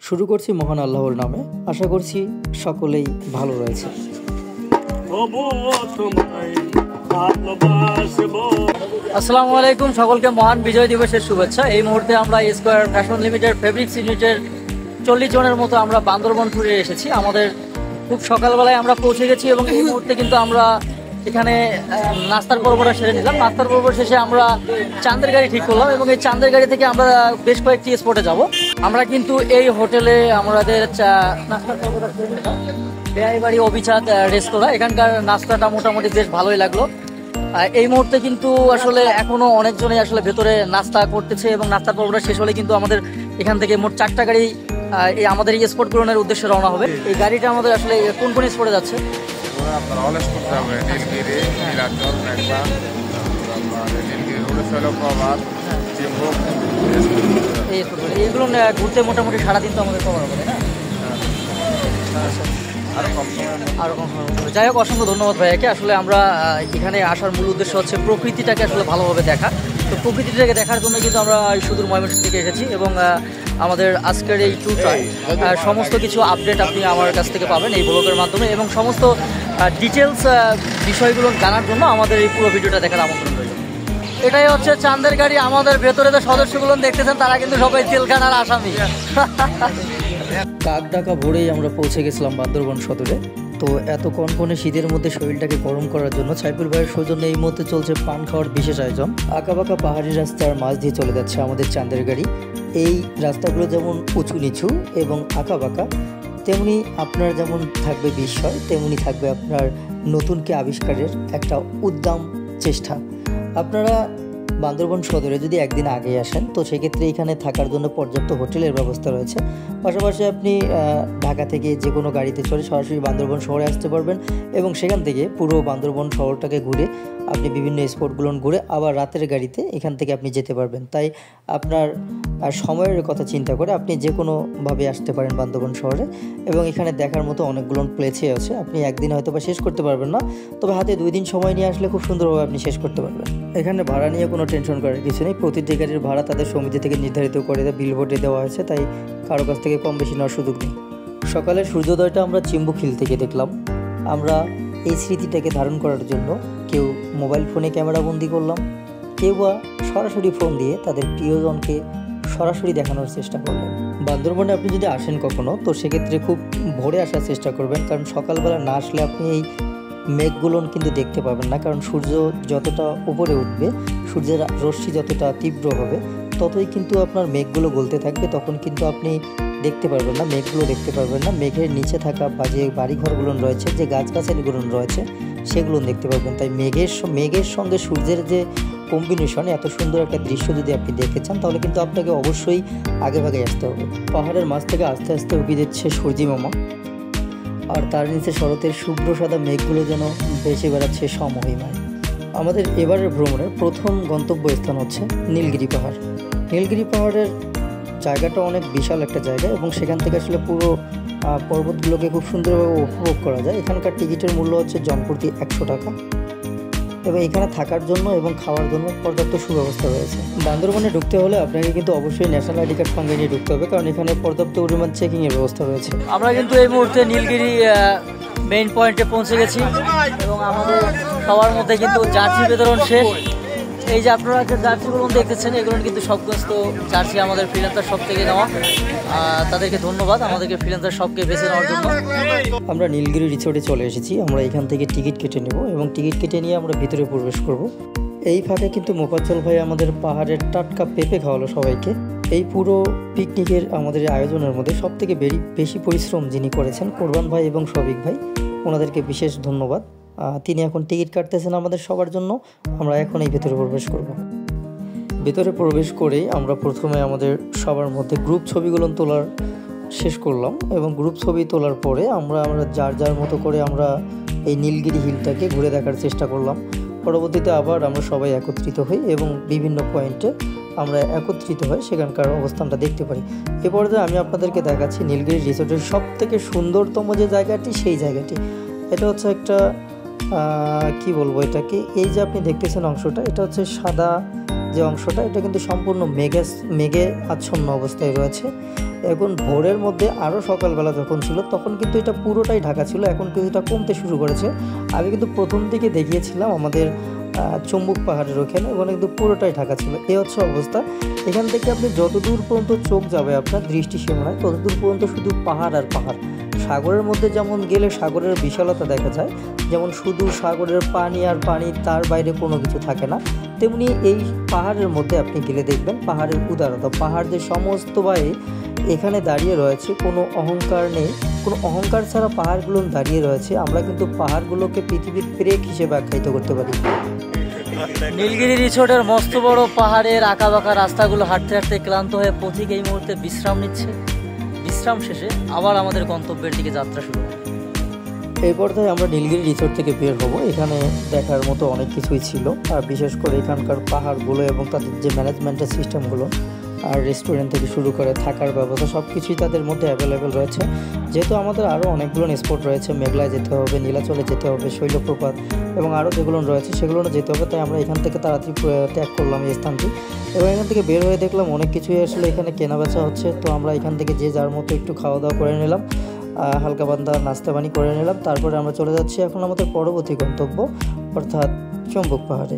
শুরু করছি মহান আল্লাহর নামে। আশা করছি সকলেই ভালো রয়েছে। আসসালামু আলাইকুম, সকলকে মহান বিজয় দিবসের শুভেচ্ছা। এই মুহূর্তে আমরা স্কয়ার ফ্যাশন লিমিটেড ফেব্রিক্স ইউনিটের 40 জনের মতো আমরা বান্দরবন ট্যুরে এসেছি। আমাদের খুব সকালবেলায় আমরা পৌঁছে গেছি এবং এই মুহূর্তে কিন্তু আমরা এখানে নাস্তার পর্বটা সেরে নিলাম। নাস্তার পর্ব শেষে আমরা চাঁদের গাড়ি ঠিক করলাম এবং এই চাঁদের গাড়ি থেকে আমরা বেশ কয়েকটি স্পটে যাব। আমরা কিন্তু এই হোটেলে আমাদের নাস্তার পর্বটা সেরে নিলাম। বেআইবাড়ি অভিজাত রেস্তোরাঁ, এখানকার নাস্তাটা মোটামুটি বেশ ভালোই লাগলো। এই মুহূর্তে কিন্তু আসলে এখনো অনেকজনই আসলে ভেতরে নাস্তা করতেছে এবং নাস্তার পর্বটা শেষ হলে কিন্তু আমাদের এখান থেকে মোট 4টা গাড়ি আমাদের এই স্পট পূরণের উদ্দেশ্যে রওনা হবে। এই গাড়িটা আমাদের আসলে কোন কোন স্পটে যাচ্ছে? এইগুলো ঘুরতে মোটামুটি সারাদিন তো আমাদের কভার হবে, না? যাই হোক, অসংখ্য ধন্যবাদ ভাইয়াকে। আসলে আমরা এখানে আসার মূল উদ্দেশ্য হচ্ছে প্রকৃতিটাকে আসলে ভালোভাবে দেখা। তো প্রকৃতিটাকে দেখার জন্য কিন্তু আমরা সুদূর ময়মনসিংহ থেকে এসেছি এবং আমাদের আজকের এই ট্যুরটা সমস্ত কিছু আপডেট আপনি আমার কাছ থেকে পাবেন এই ব্লগের মাধ্যমে এবং সমস্ত ডিটেলস বিষয়গুলো জানার জন্য আমাদের এই পুরো ভিডিওটা দেখার আমন্ত্রণ রইল। এটাই হচ্ছে চাঁদের গাড়ি। আমাদের ভেতরে যে সদস্যগুলো দেখতেছেন তারা কিন্তু সবাই জেলখানার আসামি। কাক ডাকা ভোরেই আমরা পৌঁছে গেছিলাম বান্দরবন সদরে। তো এত কনকনে শীতের মধ্যে শরীরটাকে গরম করার জন্য সাইফুল ভাইয়ের সৌজন্যে এই মুহূর্তে চলছে পান খাওয়ার বিশেষ আয়োজন। আঁকাবাঁকা পাহাড়ি রাস্তার মাঝ দিয়ে চলে যাচ্ছে আমাদের চাঁদের গাড়ি। এই রাস্তাগুলো যেমন উঁচু নিচু এবং আঁকাবাঁকা, তেমনি আপনার যেমন থাকবে বিস্ময়, তেমনি থাকবে আপনার নতুনকে আবিষ্কারের একটা উদ্দাম চেষ্টা। আপনারা বান্দরবন সদরে যদি একদিন আগে আসেন তো সেক্ষেত্রে এখানে থাকার জন্য পর্যাপ্ত হোটেলের ব্যবস্থা রয়েছে। পাশাপাশি আপনি ঢাকা থেকে যে কোনো গাড়িতে চড়ে সরাসরি বান্দরবন শহরে আসতে পারবেন এবং সেখান থেকে পুরো বান্দরবন শহরটাকে ঘুরে আপনি বিভিন্ন স্পটগুলো ঘুরে আবার রাতের গাড়িতে এখান থেকে আপনি যেতে পারবেন। তাই আপনার সময়ের কথা চিন্তা করে আপনি যে কোনোভাবে আসতে পারেন বান্দরবন শহরে এবং এখানে দেখার মতো অনেকগুলো প্লেসই আছে। আপনি একদিন হয়তো বা শেষ করতে পারবেন না, তবে হাতে 2 দিন সময় নিয়ে আসলে খুব সুন্দরভাবে আপনি শেষ করতে পারবেন। এখানে ভাড়া নিয়ে কোনো টেনশন করার কিছু নেই। প্রতিটি গাড়ির ভাড়া তাদের সমিতি থেকে নির্ধারিত করে বিলবোর্ডে দেওয়া হয়েছে, তাই কারো কাছ থেকে কম বেশি নেওয়ার সুযোগ নেই। সকালে সূর্যোদয়টা আমরা চিম্বুখিল থেকে দেখলাম। আমরা এই স্মৃতিটাকে ধারণ করার জন্য কেউ মোবাইল ফোনে ক্যামেরা বন্দি করলাম, কেউ বা সরাসরি ফোন দিয়ে তাদের প্রিয়জনকে সরাসরি দেখানোর চেষ্টা করলেন। বান্দরবনে আপনি যদি আসেন কখনো তো সেক্ষেত্রে খুব ভোরে আসার চেষ্টা করবেন, কারণ সকালবেলা না আসলে আপনি এই মেঘগুলো কিন্তু দেখতে পাবেন না। কারণ সূর্য যতটা উপরে উঠবে, সূর্যের রশ্মি যতটা তীব্র হবে, ততই কিন্তু আপনার মেঘগুলো গলতে থাকবে। তখন কিন্তু আপনি দেখতে পারবেন না, মেঘগুলো দেখতে পারবেন না। মেঘের নিচে থাকা বা যে বাড়িঘরগুলো রয়েছে, যে গাছগাছালিগুলো রয়েছে, সেগুলো দেখতে পারবেন। তাই মেঘের সঙ্গে সূর্যের যে কম্বিনেশন, এত সুন্দর একটা দৃশ্য যদি আপনি দেখতে চান তাহলে কিন্তু আপনাকে অবশ্যই আগে ভাগে আসতে হবে। পাহাড়ের মাছ থেকে আস্তে আস্তে উঠে দিচ্ছে সূর্যি মামা, আর তার নিচে শরতের শুভ্র সাদা মেঘগুলো যেন ভেসে বেড়াচ্ছে সমহিমায়। আমাদের এবারের ভ্রমণের প্রথম গন্তব্যস্থান হচ্ছে নীলগিরি পাহাড়। নীলগিরি পাহাড়ের জায়গাটা অনেক বিশাল একটা জায়গা এবং সেখান থেকে আসলে পুরো পর্বতগুলোকে খুব সুন্দরভাবে উপভোগ করা যায়। এখানকার টিকিটের মূল্য হচ্ছে জনপ্রতি 100 টাকা এবং এখানে থাকার জন্য এবং খাওয়ার জন্য পর্যাপ্ত সুব্যবস্থা রয়েছে। বান্দরবনে ঢুকতে হলে আপনাকে কিন্তু অবশ্যই ন্যাশনাল আইডি কার্ড সঙ্গে নিয়ে ঢুকতে হবে, কারণ এখানে পর্যাপ্ত পরিমাণ চেকিংয়ের ব্যবস্থা রয়েছে। আমরা কিন্তু এই মুহূর্তে নীলগিরি মেইন পয়েন্টে পৌঁছে গেছি এবং আমাদের সবার মধ্যে কিন্তু জার্সি বিতরণ শেষ। এই যে আপনারা যে জার্সিগুলো দেখতেছেন, এগুলো কিন্তু সমস্ত জার্সি আমাদের ফ্রিল্যান্সার শপ থেকে নেওয়া। তাদেরকে ধন্যবাদ আমাদেরকে ফ্রিল্যান্সার শপকে বেছে নেওয়ার জন্য। আমরা নীলগিরি রিসোর্টে চলে এসেছি। আমরা এখান থেকে টিকিট কেটে নেব এবং টিকিট কেটে নিয়ে আমরা ভিতরে প্রবেশ করব। এই ফাঁকে কিন্তু মোফাজ্জল ভাই আমাদের পাহাড়ের টাটকা পেঁপে খাওয়ালো সবাইকে। এই পুরো পিকনিকের আমাদের আয়োজনের মধ্যে সবথেকে বেশি পরিশ্রম যিনি করেছেন কোরবান ভাই এবং শফিক ভাই, ওনাদেরকে বিশেষ ধন্যবাদ। তিনি এখন টিকিট কাটতেছেন আমাদের সবার জন্য। আমরা এখন এই ভেতরে প্রবেশ করব। ভেতরে প্রবেশ করেই আমরা প্রথমে আমাদের সবার মধ্যে গ্রুপ ছবিগুলো তোলার শেষ করলাম এবং গ্রুপ ছবি তোলার পরে আমরা যার মতো করে আমরা এই নীলগিরি হিলটাকে ঘুরে দেখার চেষ্টা করলাম। পরবর্তীতে আবার আমরা সবাই একত্রিত হই এবং বিভিন্ন পয়েন্টে আমরা একত্রিত হয়ে সেখানকার অবস্থানটা দেখতে পারি। এ পর্যায়ে আমি আপনাদেরকে দেখাচ্ছি নীলগিরি রিসোর্টের সবথেকে সুন্দরতম যে জায়গাটি, সেই জায়গাটি। এটা হচ্ছে একটা কি বলবো এটাকে, এই যে আপনি দেখতেছেন অংশটা, এটা হচ্ছে সাদা যে অংশটা এটা কিন্তু সম্পূর্ণ মেঘে আচ্ছন্ন অবস্থায় রয়েছে। এখন ভোরের মধ্যে আরও সকালবেলা যখন ছিল তখন কিন্তু এটা পুরোটাই ঢাকা ছিল, এখন কিন্তু এটা কমতে শুরু করেছে। আমি কিন্তু প্রথম দিকে দেখিয়েছিলাম আমাদের চুম্বুক পাহাড়ের ওখানে, ওখানে কিন্তু পুরোটাই ঢাকা ছিল। এই হচ্ছে অবস্থা। এখান থেকে আপনি যতদূর পর্যন্ত চোখ যাবে আপনার দৃষ্টি সীমানায় ততদূর পর্যন্ত শুধু পাহাড় আর পাহাড়। সাগরের মধ্যে যেমন গেলে সাগরের বিশালতা দেখা যায়, যেমন শুধু সাগরের পানি আর পানি, তার বাইরে কোনো কিছু থাকে না, তেমনি এই পাহাড়ের মধ্যে আপনি গেলে দেখবেন পাহাড়ের উদারতা। পাহাড় যে সমস্ত বাইরে এখানে দাঁড়িয়ে রয়েছে, কোনো অহংকার নেই, কোনো অহংকার ছাড়া পাহাড়গুলো দাঁড়িয়ে রয়েছে। আমরা কিন্তু পাহাড়গুলোকে পৃথিবীর প্রেক হিসেবে আখ্যায়িত করতে পারি। নীলগিরি রিসোর্টের মস্ত বড় পাহাড়ের আঁকা বাঁকা রাস্তাগুলো হাঁটতে হাঁটতে ক্লান্ত হয়ে পথিক এই মুহূর্তে বিশ্রাম নিচ্ছে। বিশ্রাম শেষে আবার আমাদের গন্তব্যের দিকে যাত্রা শুরু। এই পর্যায়ে আমরা নীলগিরি রিসোর্ট থেকে বের হব। এখানে দেখার মতো অনেক কিছুই ছিল, আর বিশেষ করে এখানকার পাহাড়গুলো এবং তাদের যে ম্যানেজমেন্টের সিস্টেমগুলো আর রেস্টুরেন্ট থেকে শুরু করে থাকার ব্যবস্থা সব কিছুই তাদের মধ্যে অ্যাভেলেবেল রয়েছে। যেহেতু আমাদের আরও অনেকগুলো স্পট রয়েছে, মেঘলায় যেতে হবে, নীলাচলে যেতে হবে, শৈলপ্রপাত এবং আরও যেগুলো রয়েছে সেগুলো যেতে হবে, তাই আমরা এখান থেকে তাড়াতাড়ি ত্যাগ করলাম এই স্থানটি। এবং এখান থেকে বের হয়ে দেখলাম অনেক কিছুই আসলে এখানে কেনা বেচা হচ্ছে। তো আমরা এখান থেকে যে যার মতো একটু খাওয়া দাওয়া করে নিলাম, হালকা পান্তা নাস্তা পানি করে নিলাম। তারপরে আমরা চলে যাচ্ছি এখন আমাদের পরবর্তী গন্তব্য অর্থাৎ চুম্বুক পাহাড়ে।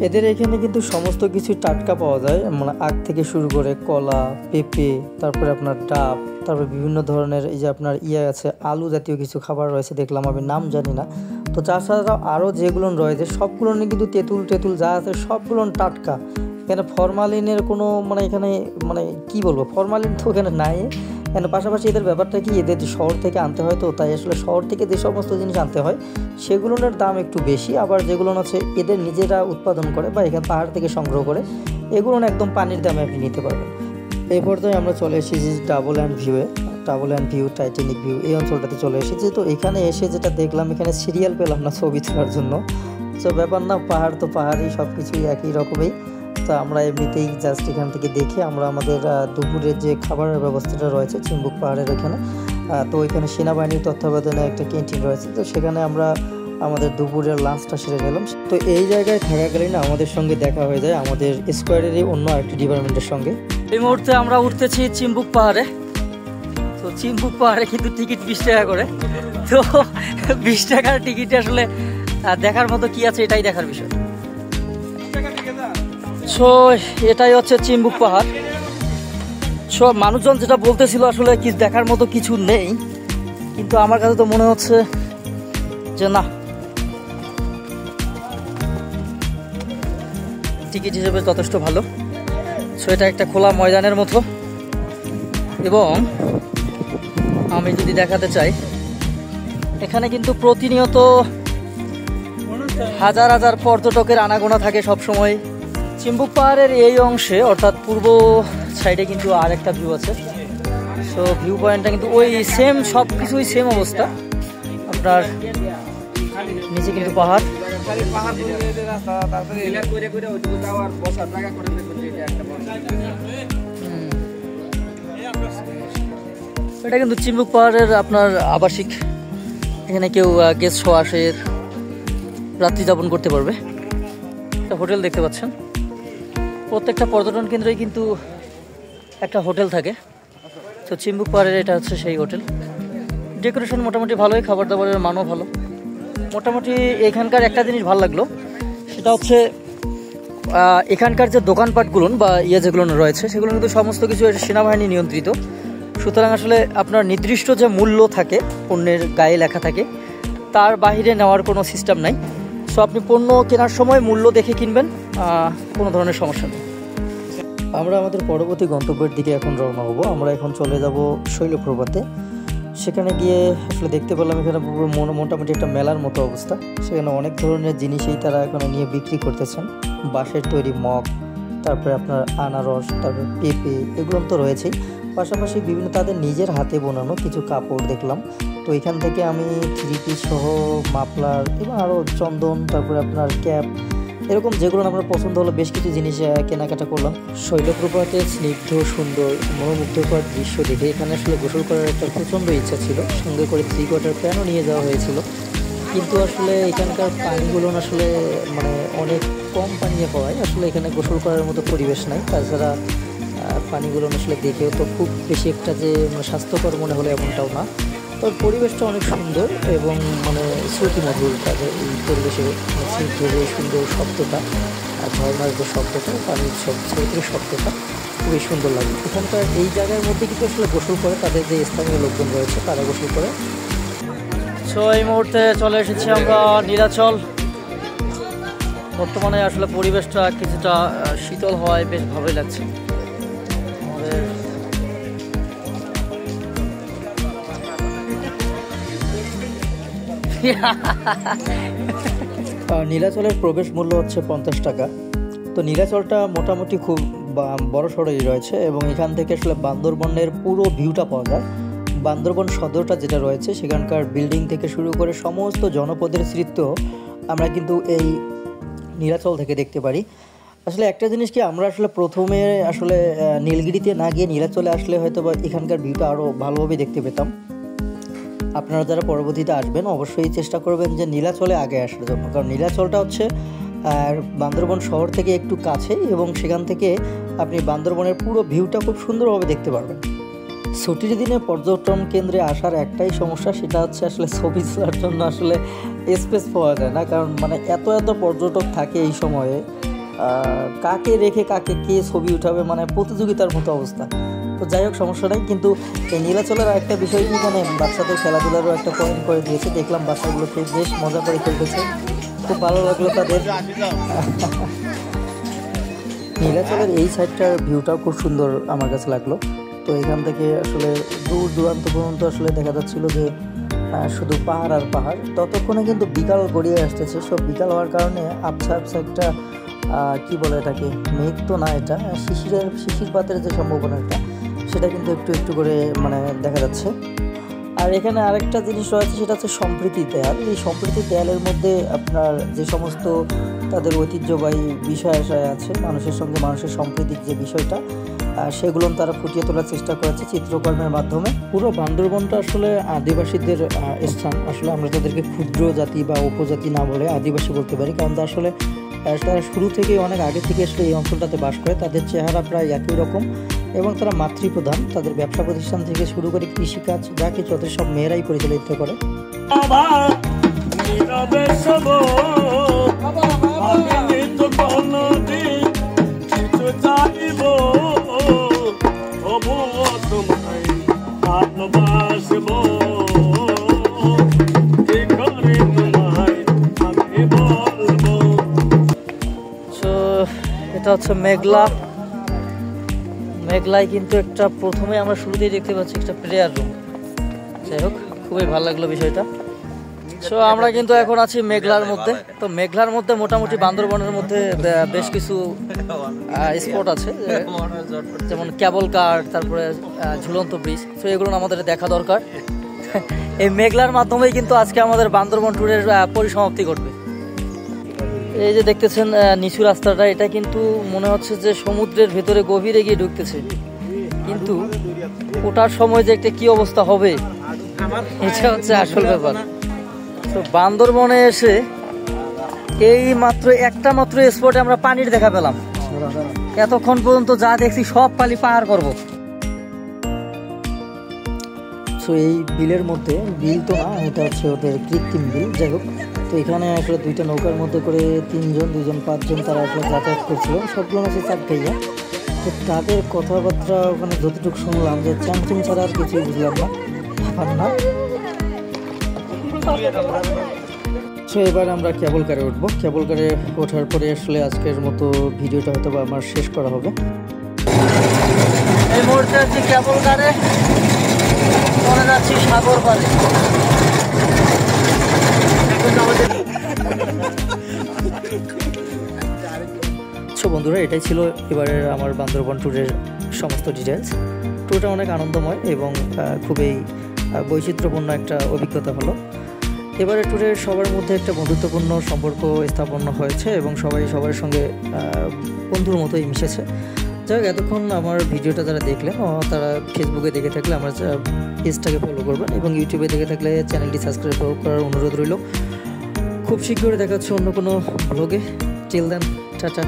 এদের এখানে কিন্তু সমস্ত কিছু টাটকা পাওয়া যায়, মানে আখ থেকে শুরু করে কলা, পেঁপে, তারপরে আপনার ডাব, তারপরে বিভিন্ন ধরনের এই যে আপনার আছে আলু জাতীয় কিছু খাবার রয়েছে দেখলাম, আমি নাম জানি না। তো তাছাড়াও আরও যেগুলো রয়েছে সবগুলো কিন্তু তেঁতুল যা আছে সবগুলো টাটকা। এখানে ফরমালিনের কোনো এখানে কি বলবো, ফরমালিন তো এখানে নাই। এখানে পাশাপাশি এদের ব্যাপারটা কি, এদের শহর থেকে আনতে হয়, তো তাই আসলে শহর থেকে যে সমস্ত জিনিস আনতে হয় সেগুলোর দাম একটু বেশি। আবার যেগুলো আছে এদের নিজেরা উৎপাদন করে বা এখানে পাহাড় থেকে সংগ্রহ করে, এগুলো একদম পানির দামে আপনি নিতে পারবেন। এই পর্যায়ে আমরা চলে এসেছি double and view Titanic view এই অঞ্চলটাতে চলে এসেছি। তো এখানে এসে যেটা দেখলাম, এখানে সিরিয়াল পেলাম না ছবি তোলার জন্য। তো ব্যাপার না, পাহাড় তো পাহাড়ই, সব কিছুই একই রকমই। তো আমরা এমনিতেই জাস্ট এখান থেকে দেখে আমরা আমাদের দুপুরের যে খাবারের ব্যবস্থাটা রয়েছে চুম্বুক পাহাড়ের ওখানে, তো ওইখানে সেনাবাহিনীর তত্ত্বাবধানে একটা ক্যান্টিন রয়েছে, তো সেখানে আমরা আমাদের দুপুরের লাঞ্চটা সেরে নিলাম। তো এই জায়গায় থাকাকালীন আমাদের সঙ্গে দেখা হয়ে যায় আমাদের স্কোয়াডেরই অন্য আরেকটি ডিপার্টমেন্টের সঙ্গে। এই মুহূর্তে আমরা উঠতেছি চিম্বুক পাহাড়ে। তো চিম্বুক পাহাড়ে কিন্তু টিকিট 20 টাকা করে। তো 20 টাকার টিকিটে আসলে দেখার মতো কি আছে এটাই দেখার বিষয়। সো এটাই হচ্ছে চিম্বুক পাহাড়। সো মানুষজন যেটা বলতেছিল আসলে কি দেখার মতো কিছু নেই, কিন্তু আমার কাছে তো মনে হচ্ছে যে না, টিকিট হিসেবে যথেষ্ট ভালো। সো এটা একটা খোলা ময়দানের মতো, এবং আমি যদি দেখাতে চাই এখানে কিন্তু প্রতিনিয়ত হাজার হাজার পর্যটকের আনাগোনা থাকে সব সময়। চিম্বুক পাহাড়ের এই অংশে অর্থাৎ পূর্ব সাইডে কিন্তু আর একটা ভিউ আছে। সো ভিউ পয়েন্টটা কিন্তু ওই সেম, সব কিছুই সেম অবস্থা। আপনার নিচে কিন্তু পাহাড়, এটা কিন্তু চিম্বুক পাহাড়ের আপনার আবাসিক। এখানে কেউ গেস্ট সহ আসে, রাত্রি যাপন করতে পারবে। একটা হোটেল দেখতে পাচ্ছেন, প্রত্যেকটা পর্যটন কেন্দ্রেই কিন্তু একটা হোটেল থাকে। তো চিম্বুক পাহাড়ের এটা হচ্ছে সেই হোটেল। ডেকোরেশন মোটামুটি ভালোই, খাবার দাবারের মানও ভালো। মোটামুটি এখানকার একটা জিনিস ভালো লাগলো, সেটা হচ্ছে এখানকার যে দোকানপাটগুলো বা যেগুলো রয়েছে সেগুলো কিন্তু সমস্ত কিছু সেনাবাহিনী নিয়ন্ত্রিত। সুতরাং আসলে আপনার নির্দিষ্ট যে মূল্য থাকে পণ্যের গায়ে লেখা থাকে, তার বাইরে নেওয়ার কোনো সিস্টেম নাই। সো আপনি পণ্য কেনার সময় মূল্য দেখে কিনবেন, কোনো ধরনের সমস্যা নেই। আমরা আমাদের পরবর্তী গন্তব্যের দিকে এখন রওনা হব। আমরা এখন চলে যাব শৈলপ্রপাতে। সেখানে গিয়ে আসলে দেখতে পেলাম এখানে মোটামুটি একটা মেলার মতো অবস্থা। সেখানে অনেক ধরনের জিনিসই তারা এখানে নিয়ে বিক্রি করতেছেন। বাঁশের তৈরি মগ, তারপরে আপনার আনারস, তারপরে পেঁপে, এগুলো তো রয়েছেই। পাশাপাশি বিভিন্ন তাদের নিজের হাতে বোনানো কিছু কাপড় দেখলাম। তো এখান থেকে আমি 3 পিস সহ মাফলার এবং আরও চন্দন, তারপরে আপনার ক্যাপ, এরকম যেগুলো আমার পছন্দ হলো বেশ কিছু জিনিস কেনাকাটা করলাম। শৈলপ্রপাতের স্নিগ্ধ সুন্দর মনোমুগ্ধকর দৃশ্য দেখে এখানে আসলে গোসল করার একটা প্রচণ্ড ইচ্ছা ছিল। সঙ্গে করে 3 কোয়ার্টার প্যানও নিয়ে যাওয়া হয়েছিল, কিন্তু আসলে এখানকার পানিগুলো আসলে অনেক কম পানি হওয়ায় আসলে এখানে গোসল করার মতো পরিবেশ নাই। তাছাড়া পানিগুলো আসলে দেখেও তো খুব বেশি একটা যে মানে স্বাস্থ্যকর মনে হলো এমনটাও না। তো পরিবেশটা অনেক সুন্দর এবং মানে শ্রুতিমধুর। তাদের এই পরিবেশে স্নিগ্ধ যে সুন্দর শব্দটা, ঝর্ণার যে শব্দটা, পানির স্রোতের শব্দটা খুবই সুন্দর লাগে। এখানকার এই জায়গার মধ্যে কিন্তু আসলে গোসল করে তাদের যে স্থানীয় লোকজন রয়েছে তারা গোসল করে। সো এই মুহূর্তে চলে এসেছি আমরা নীলাচল। বর্তমানে আসলে পরিবেশটা কিছুটা শীতল হওয়ায় বেশ ভালোই লাগছে আমাদের। নীলাচলের প্রবেশ মূল্য হচ্ছে 50 টাকা। তো নীলাচলটা মোটামুটি খুব বড় সড়ই রয়েছে এবং এখান থেকে আসলে বান্দরবনের পুরো ভিউটা পাওয়া যায়। বান্দরবন সদরটা যেটা রয়েছে সেখানকার বিল্ডিং থেকে শুরু করে সমস্ত জনপদের স্মৃতি আমরা কিন্তু এই নীলাচল থেকে দেখতে পারি। আসলে একটা জিনিস কি, আমরা আসলে প্রথমে আসলে নীলগিরিতে না গিয়ে নীলাচলে আসলে হয়তো বা এখানকার ভিউটা আরও ভালোভাবে দেখতে পেতাম। আপনারা যারা পরবর্তীতে আসবেন অবশ্যই চেষ্টা করবেন যে নীলাচলে আগে আসার জন্য, কারণ নীলাচলটা হচ্ছে বান্দরবন শহর থেকে একটু কাছে এবং সেখান থেকে আপনি বান্দরবনের পুরো ভিউটা খুব সুন্দরভাবে দেখতে পারবেন। ছুটির দিনে পর্যটন কেন্দ্রে আসার একটাই সমস্যা, সেটা হচ্ছে আসলে ছবি তোলার জন্য আসলে স্পেস পাওয়া যায় না। কারণ মানে এত পর্যটক থাকে এই সময়ে, কাকে রেখে কাকে কে ছবি উঠাবে, মানে প্রতিযোগিতার মতো অবস্থা। তো যাই হোক, সমস্যা নেই। কিন্তু এই নীলাচলের একটা বিষয় কি, এখানে বাচ্চাদের খেলাধুলারও একটা পয়েন্ট করে দিয়েছে। দেখলাম বাচ্চাগুলোকে বেশ মজা করে খেলতেছে, খুব ভালো লাগলো তাদের। নীলাচলের এই সাইডটার ভিউটাও খুব সুন্দর আমার কাছে লাগলো। তো এখান থেকে আসলে দূর দূরান্ত পর্যন্ত আসলে দেখা যাচ্ছিল যে শুধু পাহাড় আর পাহাড়। ততক্ষণে কিন্তু বিকাল গড়িয়ে আসতেছে। সব বিকাল হওয়ার কারণে আবছা একটা কি বলে এটাকে, মেঘ তো না, এটা শিশিরপাতের যে সম্ভাবনাটা সেটা কিন্তু একটু করে মানে দেখা যাচ্ছে। আর এখানে আরেকটা জিনিস রয়েছে, সেটা হচ্ছে সম্প্রীতি দেয়াল। এই সম্প্রীতি দেয়ালের মধ্যে আপনার যে সমস্ত তাদের ঐতিহ্যবাহী বিষয় আছে, মানুষের সঙ্গে মানুষের সম্প্রীতির যে বিষয়টা, সেগুলো তারা ফুটিয়ে তোলার চেষ্টা করেছে চিত্রকর্মের মাধ্যমে। পুরো বান্দরবনটা আসলে আদিবাসীদের স্থান। আসলে আমরা তাদেরকে ক্ষুদ্র জাতি বা উপজাতি না বলে আদিবাসী বলতে পারি, কারণ আসলে তারা শুরু থেকে অনেক আগে থেকে আসলে এই অঞ্চলটাতে বাস করে। তাদের চেহারা প্রায় একই রকম এবং তারা মাতৃপ্রধান। তাদের ব্যবসা প্রতিষ্ঠান থেকে শুরু করে কৃষিকাজ যা কিছু ওদের সব মেয়েরাই পরিচালিত করে। এটা হচ্ছে মেঘলায় কিন্তু একটা প্রথমে আমরা শুরুতেই দেখতে পাচ্ছি একটা প্রেয়ার রুম। যাই হোক, খুবই ভালো লাগলো বিষয়টা। সো আমরা কিন্তু এখন আছি মেঘলার মধ্যে। তো মেঘলার মধ্যে মোটামুটি বান্দরবনের মধ্যে বেশ কিছু স্পট আছে, যেমন কেবল কার, তারপরে ঝুলন্ত ব্রিজ। তো এগুলো আমাদের দেখা দরকার। এই মেঘলার মাধ্যমেই কিন্তু আজকে আমাদের বান্দরবন ট্যুরের পরিসমাপ্তি ঘটবে। এই যে দেখতেছেন নিচু রাস্তাটা, এটা কিন্তু মনে হচ্ছে যে সমুদ্রের ভেতরে গভীরে গিয়ে ঢুকতেছে, কিন্তু ওঠার সময় যে একটা কি অবস্থা হবে এটা হচ্ছে আসল ব্যাপার। তো বান্দরবনে এসে এই একটা মাত্র স্পটে আমরা পানির দেখা পেলাম। এতক্ষণ পর্যন্ত যা দেখছি সব পাহাড় করবো। সো এই বিলের মধ্যে, বিল তো না, এটা হচ্ছে ওদের কৃত্রিম বিল। যাই হোক, তো এখানে আসলে দুইটা নৌকার মধ্যে করে 3 জন 2 জন 5 জন তারা আসলে যাতায়াত করছিল। সবগুলো আছে চাপকাইয়া। তো তাদের কথাবার্তা ওখানে যতটুকু শুনলাম যে চ্যাংচুং ছাড়া আর কিছুই বুঝলাম না। সো এবার আমরা কেবল কারে উঠবো। কেবল কারে ওঠার পরে আসলে আজকের মতো ভিডিওটা হয়তো বা আমার শেষ করা হবে। এই মুহূর্তে আছি কেবল কারে, চলে যাচ্ছি সাগর পাড়ে। বন্ধুরা, এটাই ছিল এবারের আমার বান্দরবন ট্যুরের সমস্ত ডিটেলস। ট্যুরটা অনেক আনন্দময় এবং খুবই বৈচিত্র্যপূর্ণ একটা অভিজ্ঞতা হলো। এবারে ট্যুরে সবার মধ্যে একটা বন্ধুত্বপূর্ণ সম্পর্ক স্থাপন হয়েছে এবং সবাই সবার সঙ্গে বন্ধুর মতোই মিশেছে। যাই হোক, এতক্ষণ আমার ভিডিওটা যারা দেখলেন তারা ফেসবুকে দেখে থাকলে আমার পেজটাকে ফলো করবেন এবং ইউটিউবে দেখে থাকলে চ্যানেলটি সাবস্ক্রাইব করার অনুরোধ রইল। খুব শীঘ্রই দেখা হচ্ছে অন্য কোনো ব্লগে। Till then. টাটা।